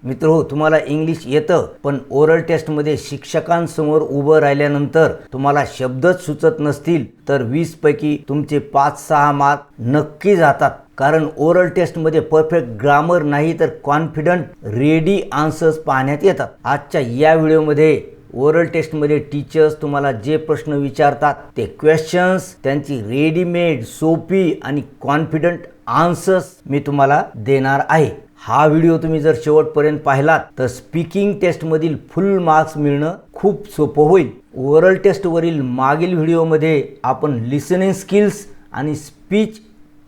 मित्रो, तुम्हाला इंग्लिश येतं, पण ओरल टेस्टमध्ये शिक्षकांसमोर उभं राहिल्यानंतर तुम्हाला शब्दच सुचत नसतील तर 20 पैकी तुमचे 5-6 मार्क नक्की जातात. कारण ओरल टेस्टमध्ये परफेक्ट ग्रामर नाही तर कॉन्फिडंट रेडी आन्सर्स पाहण्यात येतात. आजच्या या व्हिडिओमध्ये ओरल टेस्टमध्ये टीचर्स तुम्हाला जे प्रश्न विचारतात ते क्वेश्चन्स, त्यांची रेडीमेड सोपी आणि कॉन्फिडंट आन्सर्स मी तुम्हाला देणार आहे. हा व्हिडिओ तुम्ही जर शेवटपर्यंत पाहिलात तर स्पीकिंग टेस्टमधील फुल मार्क्स मिळणं खूप सोपं होईल. ओरल टेस्टवरील मागील व्हिडिओमध्ये आपण लिसनिंग स्किल्स आणि स्पीच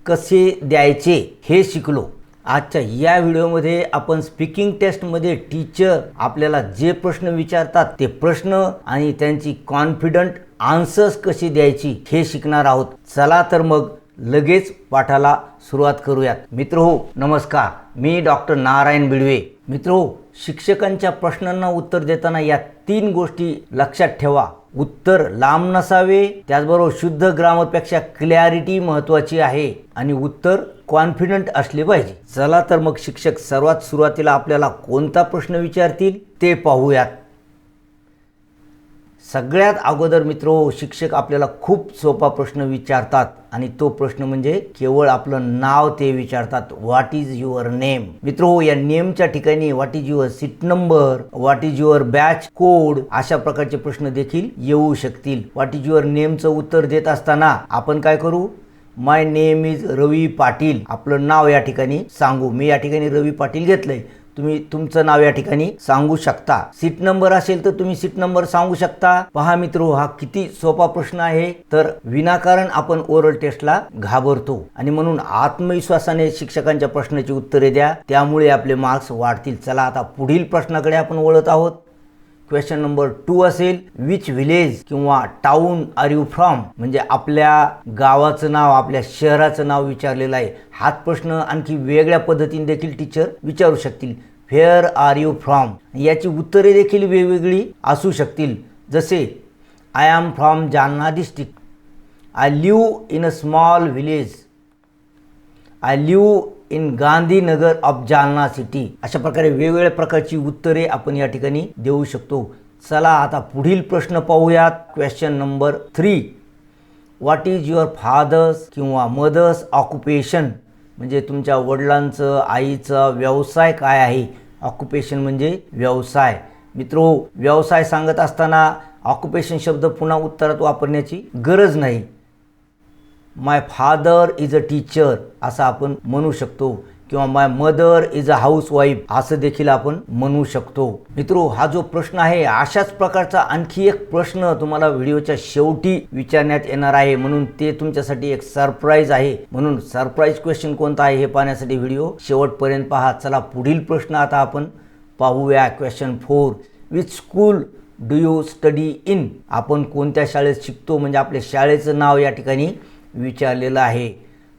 कसे द्यायचे हे शिकलो. आजच्या या व्हिडिओमध्ये आपण स्पीकिंग टेस्टमध्ये टीचर आपल्याला जे प्रश्न विचारतात ते प्रश्न आणि त्यांची कॉन्फिडंट आन्सर्स कशी द्यायची हे शिकणार आहोत. चला तर मग लगेच पाठाला सुरुवात करूयात. मित्रहो नमस्कार, मी डॉक्टर नारायण बिडवे. मित्रहो, शिक्षकांच्या प्रश्नांना उत्तर देताना या 3 गोष्टी लक्षात ठेवा. उत्तर लांब नसावे, त्याचबरोबर शुद्ध ग्रामरपेक्षा क्लॅरिटी महत्त्वाची आहे आणि उत्तर कॉन्फिडंट असले पाहिजे. चला तर मग शिक्षक सर्वात सुरुवातीला आपल्याला कोणता प्रश्न विचारतील ते पाहूयात. सगळ्यात अगोदर मित्रो, शिक्षक आपल्याला खूप सोपा प्रश्न विचारतात आणि तो प्रश्न म्हणजे केवळ आपलं नाव ते विचारतात. What is your name? मित्रो, या नेमच्या ठिकाणी what is your seat number, what is your batch code अशा प्रकारचे प्रश्न देखील येऊ शकतील. व्हॉट इज युअर नेमचं उत्तर देत असताना आपण काय करू? माय नेम इज रवी पाटील, आपलं नाव या ठिकाणी सांगू. मी या ठिकाणी रवी पाटील घेतलंय, तुम्ही तुमचं नाव या ठिकाणी सांगू शकता. सीट नंबर असेल तर तुम्ही सीट नंबर सांगू शकता. पहा मित्रो, हा किती सोपा प्रश्न आहे. तर विनाकारण आपण ओरल टेस्टला घाबरतो आणि म्हणून आत्मविश्वासाने शिक्षकांच्या प्रश्नाची उत्तरे द्या, त्यामुळे आपले मार्क्स वाढतील. चला आता पुढील प्रश्नाकडे आपण वळत आहोत. क्वेश्चन नंबर 2 असेल, विच विलेज किंवा टाउन आर यू फ्रॉम? म्हणजे आपल्या गावाचं नाव, आपल्या शहराचं नाव विचारलेलं आहे. हाच प्रश्न आणखी वेगळ्या पद्धतीने देखील टीचर विचारू शकतील. Where are you from? याची उत्तरे देखील वेगवेगळी असू शकतील. जसे I am from Jalna district, I live in a small village, I live in Gandhinagar of Jalna city. अशा प्रकारे वेगवेगळ्या प्रकारची उत्तरे आपण या ठिकाणी देऊ शकतो. चला आता पुढील प्रश्न पाहूयात. Question number 3, what is your father's किंवा मदर्स ऑक्युपेशन? म्हणजे तुमच्या वडिलांचं, आईचा व्यवसाय काय आहे? ऑक्युपेशन म्हणजे व्यवसाय. मित्रो, व्यवसाय सांगत असताना ऑक्युपेशन शब्द पुन्हा उत्तरात वापरण्याची गरज नाही. माय फादर इज अ टीचर असं आपण म्हणू शकतो किंवा माय मदर इज अ हाऊसवाईफ असं देखील आपण म्हणू शकतो. मित्रो, हा जो प्रश्न आहे अशाच प्रकारचा आणखी एक प्रश्न तुम्हाला व्हिडिओच्या शेवटी विचारण्यात येणार आहे, म्हणून ते तुमच्यासाठी एक सरप्राईज आहे. म्हणून सरप्राईज क्वेश्चन कोणता आहे हे पाहण्यासाठी व्हिडिओ शेवटपर्यंत पहा. चला पुढील प्रश्न आता आपण पाहूया. Question 4, which school do you study in? आपण कोणत्या शाळेत शिकतो म्हणजे आपल्या शाळेचं नाव या ठिकाणी विचारलेलं आहे.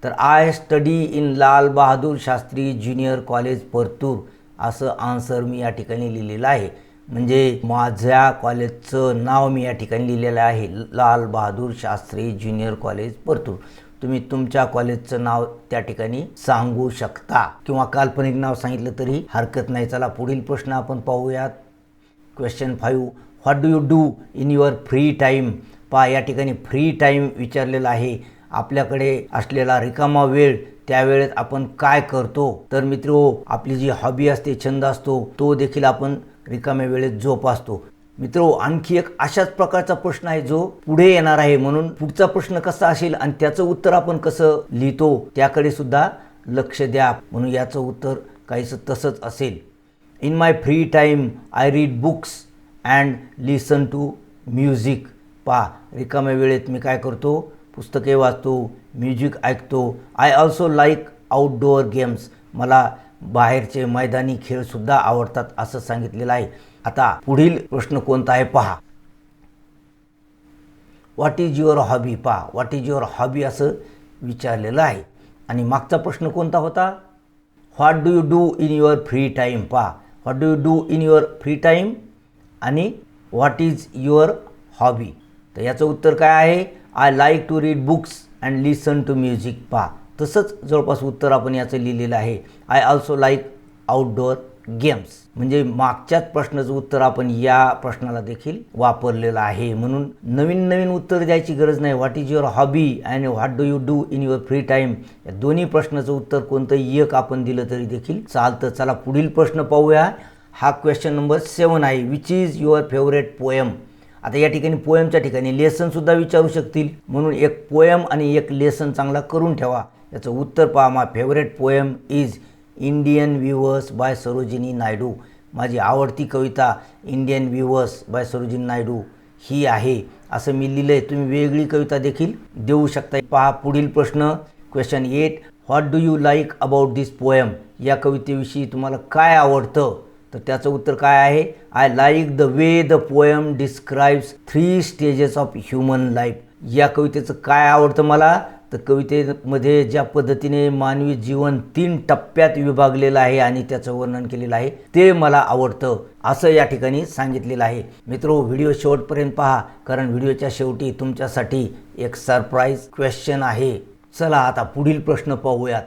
तर I study in Lal Bahadur Shastri junior college Partur असं आन्सर मी या ठिकाणी लिहिलेलं आहे. म्हणजे माझ्या कॉलेजचं नाव मी या ठिकाणी लिहिलेलं आहे, लाल बहादूर शास्त्री ज्युनियर कॉलेज परतूर. तुम्ही तुमच्या कॉलेजचं नाव त्या ठिकाणी सांगू शकता किंवा काल्पनिक नाव सांगितलं तरी हरकत नाही. चला पुढील प्रश्न आपण पाहूयात. Question 5, what do you do in your free time? पहा, या ठिकाणी फ्री टाईम विचारलेला आहे. आपल्याकडे असलेला रिकामा वेळ, त्यावेळेत आपण काय करतो? तर मित्रो, आपली जी हॉबी असते, छंद असतो, तो देखील आपण रिकाम्या वेळेत जोपासतो. मित्रो, आणखी एक अशाच प्रकारचा प्रश्न आहे जो पुढे येणार आहे, म्हणून पुढचा प्रश्न कसा असेल आणि त्याचं उत्तर आपण कसं लिहितो त्याकडे सुद्धा लक्ष द्या. म्हणून याचं उत्तर काहीसं तसंच असेल. In my free time I read books and listen to music. पहा, रिकाम्या वेळेत मी काय करतो? पुस्तके वाचतो, म्युझिक ऐकतो. I also like outdoor games. मला बाहेरचे मैदानी खेळसुद्धा आवडतात असं सांगितलेलं आहे. आता पुढील प्रश्न कोणता आहे पहा. What is your hobby? पहा, व्हॉट इज युअर हॉबी असं विचारलेलं आहे. आणि मागचा प्रश्न कोणता होता? What do you do in your free time? पहा, what do you do in your free time आणि व्हॉट इज युअर हॉबी? तर याचं उत्तर काय आहे? I like to read books and listen to music. पहा, तसंच जवळपास उत्तर आपण याचं लिहिलेलं आहे. I also like outdoor games. म्हणजे मागच्याच प्रश्नाचं उत्तर आपण या प्रश्नाला देखील वापरलेलं आहे, म्हणून नवीन नवीन उत्तर द्यायची गरज नाही. What is your hobby and what do you do in your free time, या दोन्ही प्रश्नाचं उत्तर कोणतंही एक आपण दिलं तरी देखील चालतं. चला पुढील प्रश्न पाहूया. हा क्वेश्चन नंबर 7 आहे. Which is your favourite poem. आता या ठिकाणी पोएमच्या ठिकाणी लेसनसुद्धा विचारू शकतील, म्हणून एक पोएम आणि एक लेसन चांगला करून ठेवा. याचं उत्तर पहा. My favourite poem is Indian weavers by Sarojini Naidu. माझी आवडती कविता Indian weavers by Sarojini Naidu ही आहे, असं मी लिहिलं आहे. तुम्ही वेगळी कविता देखील देऊ शकता. पहा पुढील प्रश्न question 8. What do you like about this poem. या कवितेविषयी तुम्हाला काय आवडतं. तर त्याचं उत्तर काय आहे. I like the way the poem describes 3 stages of human life. या कवितेचं काय आवडतं मला, तर कवितेमध्ये ज्या पद्धतीने मानवी जीवन 3 टप्प्यात विभागलेलं आहे आणि त्याचं वर्णन केलेलं आहे ते मला आवडतं, असं या ठिकाणी सांगितलेलं आहे. मित्रो, व्हिडिओ शेवटपर्यंत पहा, कारण व्हिडिओच्या शेवटी तुमच्यासाठी एक सरप्राईज क्वेश्चन आहे. चला आता पुढील प्रश्न पाहूयात.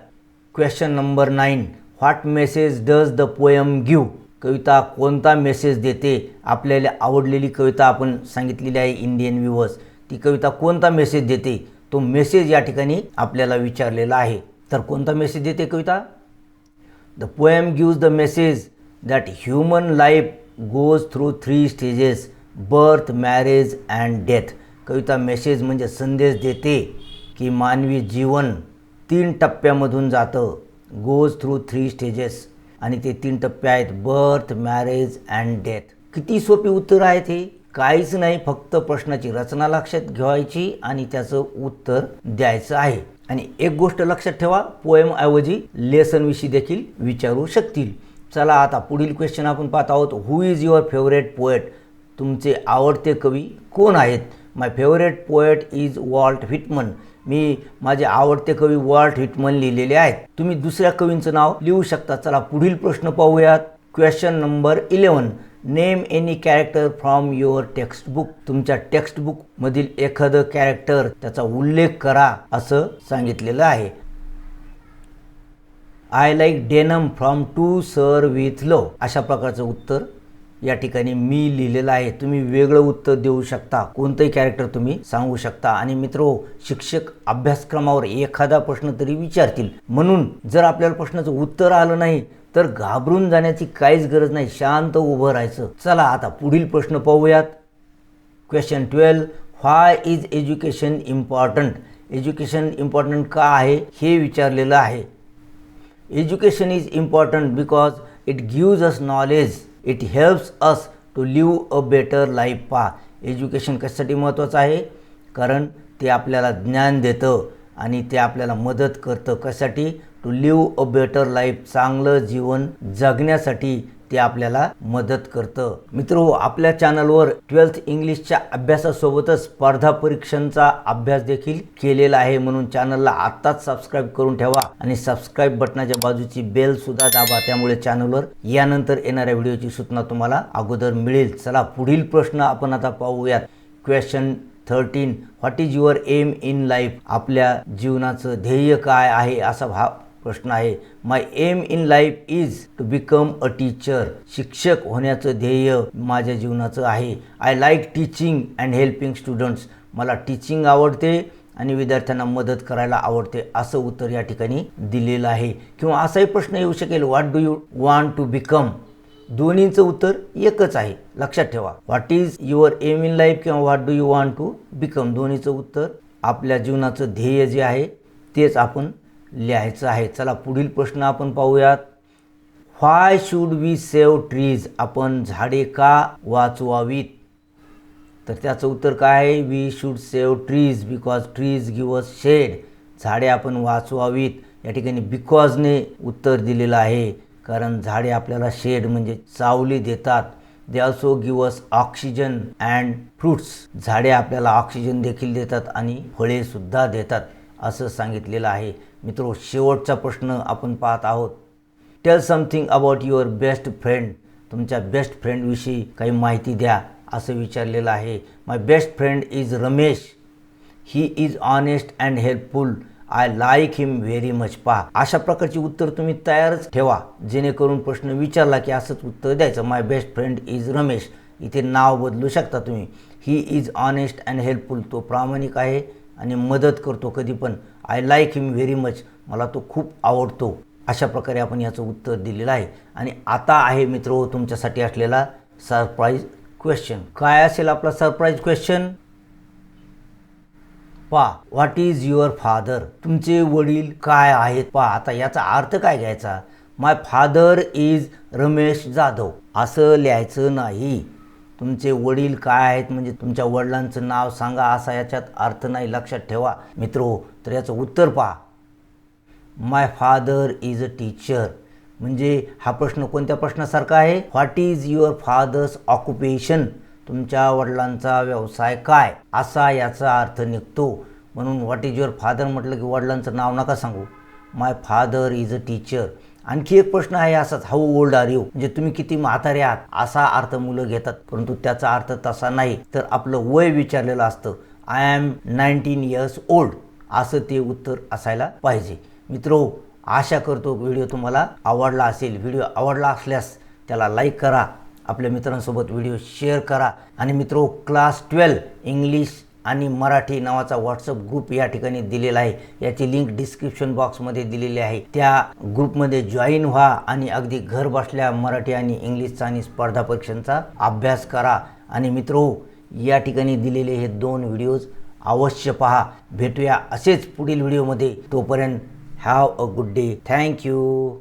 Question number 9. What message does the poem give. कविता कोणता मेसेज देते. आपल्याला आवडलेली कविता आपण सांगितलेली आहे इंडियन व्ह्यूअर्स. ती कविता कोणता मेसेज देते, तो मेसेज या ठिकाणी आपल्याला विचारलेला आहे. तर कोणता मेसेज देते कविता. The poem gives the message that human life goes through 3 stages, birth, marriage and death. कविता मेसेज म्हणजे संदेश देते की मानवी जीवन 3 टप्प्यामधून जातं. गोज थ्रू 3 स्टेजेस, आणि ते 3 टप्पे आहेत बर्थ, मॅरेज अँड डेथ. किती सोपी उत्तर आहेत हे. काहीच नाही, फक्त प्रश्नाची रचना लक्षात घ्यायची आणि त्याचं उत्तर द्यायचं आहे. आणि एक गोष्ट लक्षात ठेवा, पोएमऐवजी लेसनविषयी देखील विचारू शकतील. चला आता पुढील क्वेश्चन आपण पाहत आहोत. Who is your favourite poet. तुमचे आवडते कवी कोण आहेत. My favourite poet is Walt Whitman. मी माझे आवडते कवी वॉल्ट व्हिटमन लिहिलेले आहेत. तुम्ही दुसऱ्या कवींचं नाव लिहू शकता. चला पुढील प्रश्न पाहूयात. Question number 11. Name any character from your text book. तुमच्या टेक्स्ट बुक मधील एखादं कॅरेक्टर, त्याचा उल्लेख करा, असं सांगितलेलं आहे. I like Denham from to sir with love. अशा प्रकारचं उत्तर या ठिकाणी मी लिहिलेलं आहे. तुम्ही वेगळं उत्तर देऊ शकता, कोणतंही कॅरेक्टर तुम्ही सांगू शकता. आणि मित्रो, शिक्षक अभ्यासक्रमावर एखादा प्रश्न तरी विचारतील, म्हणून जर आपल्याला प्रश्नाचं उत्तर आलं नाही तर घाबरून जाण्याची काहीच गरज नाही, शांत उभं राहायचं. चला आता पुढील प्रश्न पाहूयात. Question 12. Why is education important. Education important का आहे हे विचारलेलं आहे. Education is important because it gives us knowledge, it helps us to live a better life. पहा, एज्युकेशन कशासाठी महत्त्वाचं आहे, कारण ते आपल्याला ज्ञान देतं आणि ते आपल्याला मदत करतं. कशासाठी, to live a better life, चांगलं जीवन जगण्यासाठी ते आपल्याला मदत करतं. मित्रो, आपल्या चॅनलवर 12th इंग्लिशच्या अभ्यासासोबतच स्पर्धा परीक्षांचा अभ्यास देखील केलेला आहे, म्हणून चॅनलला आत्ताच सबस्क्राईब करून ठेवा आणि सबस्क्राईब बटनाच्या बाजूची बेल सुद्धा दाबा, त्यामुळे चॅनलवर यानंतर येणाऱ्या व्हिडिओची सूचना तुम्हाला अगोदर मिळेल. चला पुढील प्रश्न आपण आता पाहूयात. Question 13. What is your aim in life. आपल्या जीवनाचं ध्येय काय आहे, असा हा प्रश्न आहे. My aim in life is to become a teacher. शिक्षक होण्याचं ध्येय माझ्या जीवनाचं आहे. I like teaching and helping students. मला टीचिंग आवडते आणि विद्यार्थ्यांना मदत करायला आवडते, असं उत्तर या ठिकाणी दिलेलं आहे. किंवा असाही प्रश्न येऊ शकेल, what do you want to become. दोन्हीचं उत्तर एकच आहे, लक्षात ठेवा. What is your aim in life किंवा what do you want to become, दोन्हीचं उत्तर आपल्या जीवनाचं ध्येय जे आहे तेच आपण लिहायचं आहे. चला पुढील प्रश्न आपण पाहूयात. Why should we save trees. आपण झाडे का वाचवावीत. तर त्याचं उत्तर काय आहे. We should save trees because trees give us shade. झाडे आपण वाचवावीत. या ठिकाणी बिकॉजने उत्तर दिलेलं आहे, कारण झाडे आपल्याला शेड म्हणजे सावली देतात. They also give us oxygen and fruits. झाडे आपल्याला ऑक्सिजन देखील देतात आणि फळे सुद्धा देतात, असं सांगितलेलं आहे. मित्रो, शेवटचा प्रश्न आपण पाहत आहोत. Tell something about your best friend. तुमच्या बेस्ट फ्रेंडविषयी काही माहिती द्या, असं विचारलेलं आहे. My best friend is Ramesh. He is honest and helpful. I like him very much. पहा, अशा प्रकारची उत्तर तुम्ही तयारच ठेवा, जेणेकरून प्रश्न विचारला की असंच उत्तर द्यायचं. माय बेस्ट फ्रेंड इज रमेश. इथे नाव बदलू शकता तुम्ही. ही इज ऑनेस्ट अँड हेल्पफुल. तो प्रामाणिक आहे आणि मदत करतो कधी पण. I like him very much. मला तो खूप आवडतो. अशा प्रकारे आपण याचं उत्तर दिलेलं आहे. आणि आता आहे मित्रो तुमच्यासाठी असलेला सरप्राईज क्वेश्चन. काय असेल आपला सरप्राईज क्वेश्चन? पहा, व्हॉट इज युअर फादर? तुमचे वडील काय आहेत? पहा, आता याचा अर्थ काय घ्यायचा? माय फादर इज रमेश जाधव असं लिहायचं नाही. तुमचे वडील काय आहेत म्हणजे तुमच्या वडिलांचं नाव सांगा असा याच्यात अर्थ नाही, लक्षात ठेवा मित्रो. तर याचं उत्तर पहा, माय फादर इज अ टीचर. म्हणजे हा प्रश्न कोणत्या प्रश्नासारखा आहे? What is your father's occupation? तुमच्या वडिलांचा व्यवसाय काय असा याचा अर्थ निघतो. म्हणून व्हॉट इज युअर फादर म्हटलं की वडिलांचं नाव नका सांगू. माय फादर इज अ टीचर. आणखी एक प्रश्न आहे असाच, हाऊ ओल्ड आर यू? म्हणजे तुम्ही किती म्हातारे आहात असा अर्थ मुलं घेतात, परंतु त्याचा अर्थ तसा नाही. तर आपलं वय विचारलेलं असतं. आय एम 19 इयर्स ओल्ड असं ते उत्तर असायला पाहिजे. मित्रो, आशा करतो व्हिडिओ तुम्हाला आवडला असेल. व्हिडिओ आवडला असल्यास त्याला लाईक करा, आपल्या मित्रांसोबत व्हिडिओ शेअर करा. आणि मित्रो, क्लास 12 इंग्लिश आणि मराठी नावाचा व्हॉट्सअप ग्रुप या ठिकाणी दिलेला आहे. याची लिंक डिस्क्रिप्शन बॉक्समध्ये दिलेली आहे. त्या ग्रुपमध्ये जॉईन व्हा आणि अगदी घर बसल्या मराठी आणि इंग्लिशचा आणि स्पर्धा परीक्षांचा अभ्यास करा. आणि मित्रो, या ठिकाणी दिलेले हे 2 व्हिडिओज अवश्य पहा. भेटूया असेच पुढील व्हिडिओमध्ये. तोपर्यंत have a good day. Thank you.